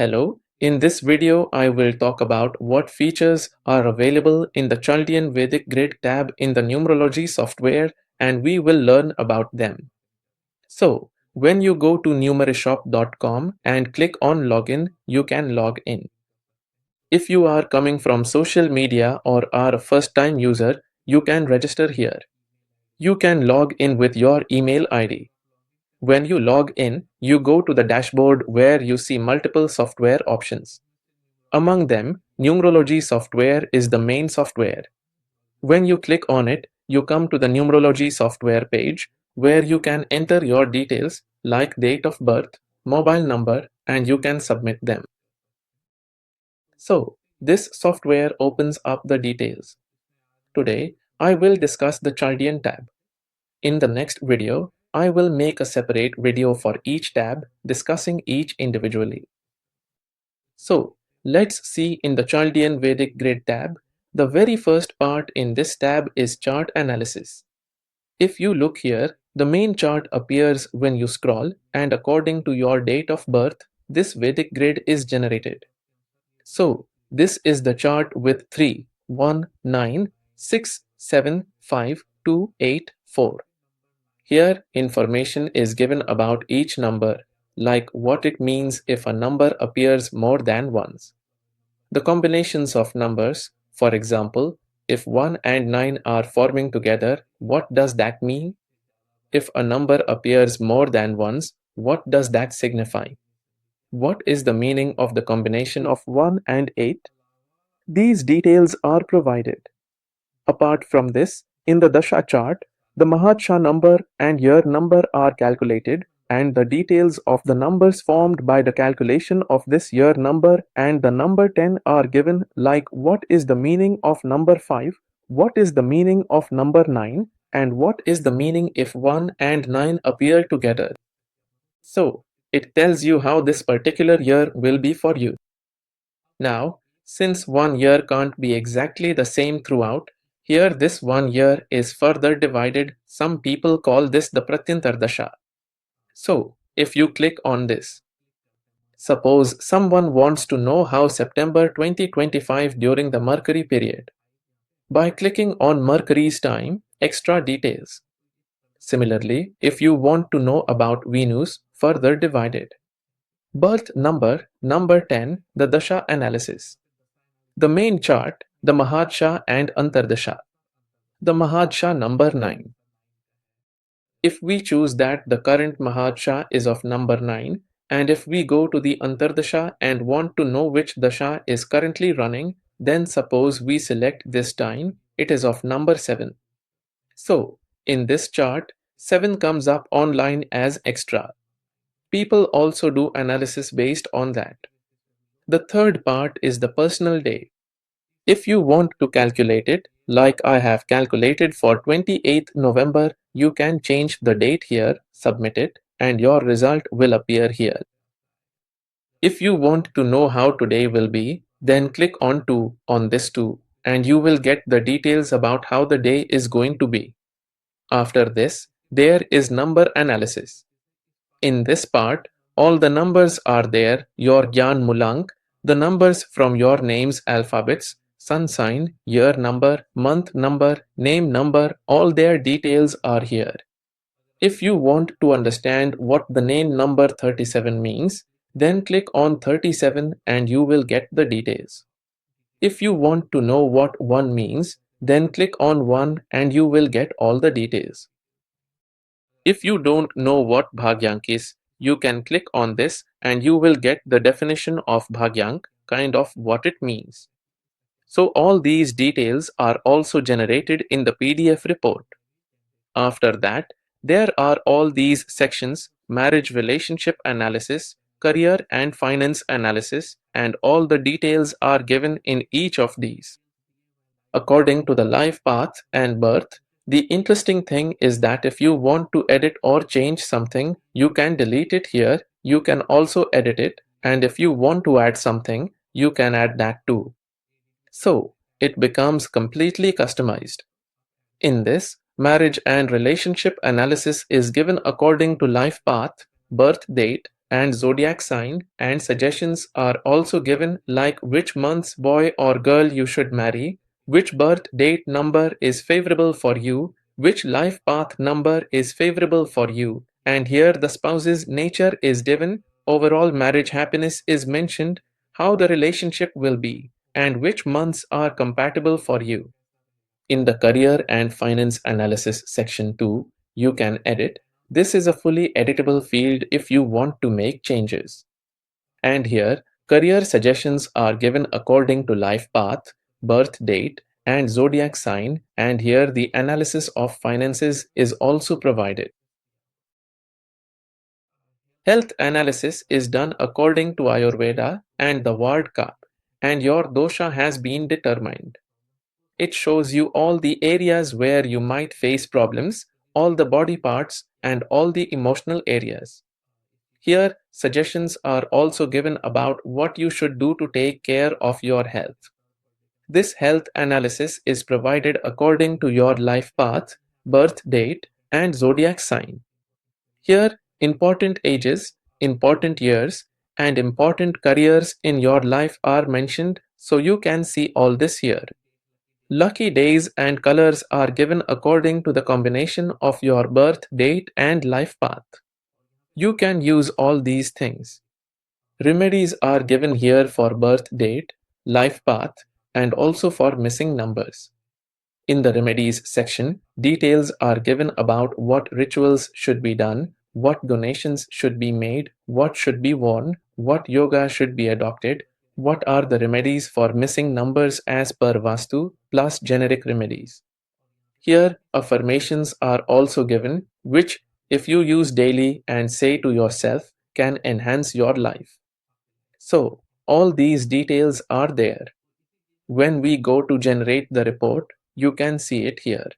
Hello, in this video I will talk about what features are available in the Chaldean Vedic Grid tab in the Numerology software, and we will learn about them. So, when you go to numerishop.com and click on Login, you can log in. If you are coming from social media or are a first-time user, you can register here. You can log in with your email ID. When you log in, you go to the dashboard where you see multiple software options. Among them, Numerology software is the main software. When you click on it, you come to the Numerology software page where you can enter your details like date of birth, mobile number, and you can submit them. So, this software opens up the details. Today, I will discuss the Chaldean tab. In the next video, I will make a separate video for each tab discussing each individually. So, let's see in the Chaldean Vedic Grid tab. The very first part in this tab is chart analysis. If you look here, the main chart appears when you scroll, and according to your date of birth, this Vedic grid is generated. So, this is the chart with 3, 1, 9, 6, 7, 5, 2, 8, 4. Here, information is given about each number, like what it means if a number appears more than once. The combinations of numbers, for example, if 1 and 9 are forming together, what does that mean? If a number appears more than once, what does that signify? What is the meaning of the combination of 1 and 8? These details are provided. Apart from this, in the Dasha chart, the Mahatsha number and year number are calculated, and the details of the numbers formed by the calculation of this year number and the number 10 are given, like what is the meaning of number 5, what is the meaning of number 9, and what is the meaning if 1 and 9 appear together. So, it tells you how this particular year will be for you. Now, since one year can't be exactly the same throughout, here this 1 year is further divided. Some people call this the Pratyantardasha. So, if you click on this, suppose someone wants to know how September 2025 during the Mercury period. By clicking on Mercury's time, extra details. Similarly, if you want to know about Venus, further divided. Birth number, number 10, the Dasha analysis. The main chart, the Mahadsha and Antardasha. The Mahadsha number 9. If we choose that the current Mahadsha is of number 9, and if we go to the Antardasha and want to know which Dasha is currently running, then suppose we select this time, it is of number 7. So, in this chart, 7 comes up online as extra. People also do analysis based on that. The third part is the personal day. If you want to calculate it, like I have calculated for 28th November, you can change the date here, submit it, and your result will appear here. If you want to know how today will be, then click on 2 on this 2, and you will get the details about how the day is going to be. After this, there is number analysis. In this part, all the numbers are there, your Gyan Mulank, the numbers from your name's alphabets, sun sign, year number, month number, name number, all their details are here. If you want to understand what the name number 37 means, then click on 37 and you will get the details. If you want to know what 1 means, then click on 1 and you will get all the details. If you don't know what Bhagyank is, you can click on this and you will get the definition of Bhagyank, kind of what it means. So all these details are also generated in the PDF report. After that, there are all these sections: marriage relationship analysis, career and finance analysis, and all the details are given in each of these. According to the life path and birth, the interesting thing is that if you want to edit or change something, you can delete it here, you can also edit it, and if you want to add something, you can add that too. So, it becomes completely customized. In this, marriage and relationship analysis is given according to life path, birth date, and zodiac sign, and suggestions are also given like which month's boy or girl you should marry, which birth date number is favorable for you, which life path number is favorable for you, and here the spouse's nature is given, overall marriage happiness is mentioned, how the relationship will be, and which months are compatible for you. In the Career and Finance Analysis section 2, you can edit. This is a fully editable field if you want to make changes. And here, career suggestions are given according to life path, birth date, and zodiac sign, and here the analysis of finances is also provided. Health analysis is done according to Ayurveda and the Ward Cup, and your dosha has been determined. It shows you all the areas where you might face problems, all the body parts, and all the emotional areas. Here, suggestions are also given about what you should do to take care of your health. This health analysis is provided according to your life path, birth date, and zodiac sign. Here, important ages, important years, and important careers in your life are mentioned, so you can see all this here. Lucky days and colors are given according to the combination of your birth date and life path. You can use all these things. Remedies are given here for birth date, life path, and also for missing numbers. In the remedies section, details are given about what rituals should be done, what donations should be made, what should be worn, what yoga should be adopted, what are the remedies for missing numbers as per Vastu, plus generic remedies. Here, affirmations are also given, which, if you use daily and say to yourself, can enhance your life. So, all these details are there. When we go to generate the report, you can see it here.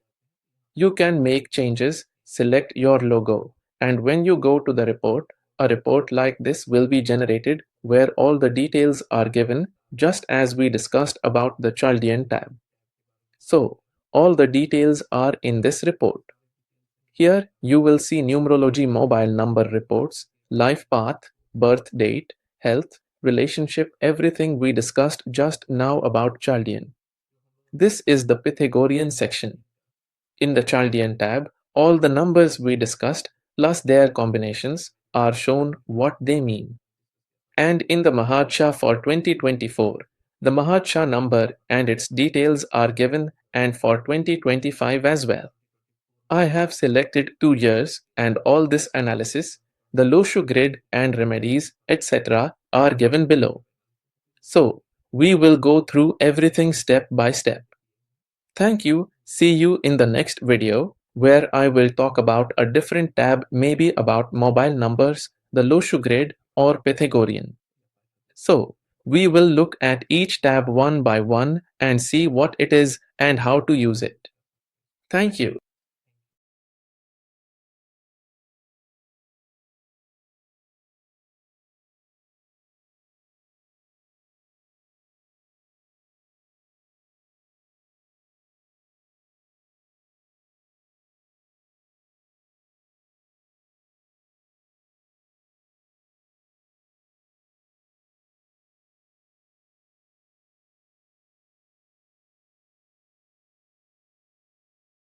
You can make changes, select your logo, and when you go to the report, a report like this will be generated where all the details are given, just as we discussed about the Chaldean tab. So, all the details are in this report. Here you will see numerology mobile number reports, life path, birth date, health, relationship, everything we discussed just now about Chaldean. This is the Pythagorean section. In the Chaldean tab, all the numbers we discussed plus their combinations are shown what they mean. And in the Maharsha for 2024, the Maharsha number and its details are given, and for 2025 as well. I have selected 2 years, and all this analysis, the Loshu grid and remedies, etc. are given below. So, we will go through everything step by step. Thank you. See you in the next video, where I will talk about a different tab, maybe about mobile numbers, the Loshu grid, or Pythagorean. So, we will look at each tab one by one and see what it is and how to use it. Thank you.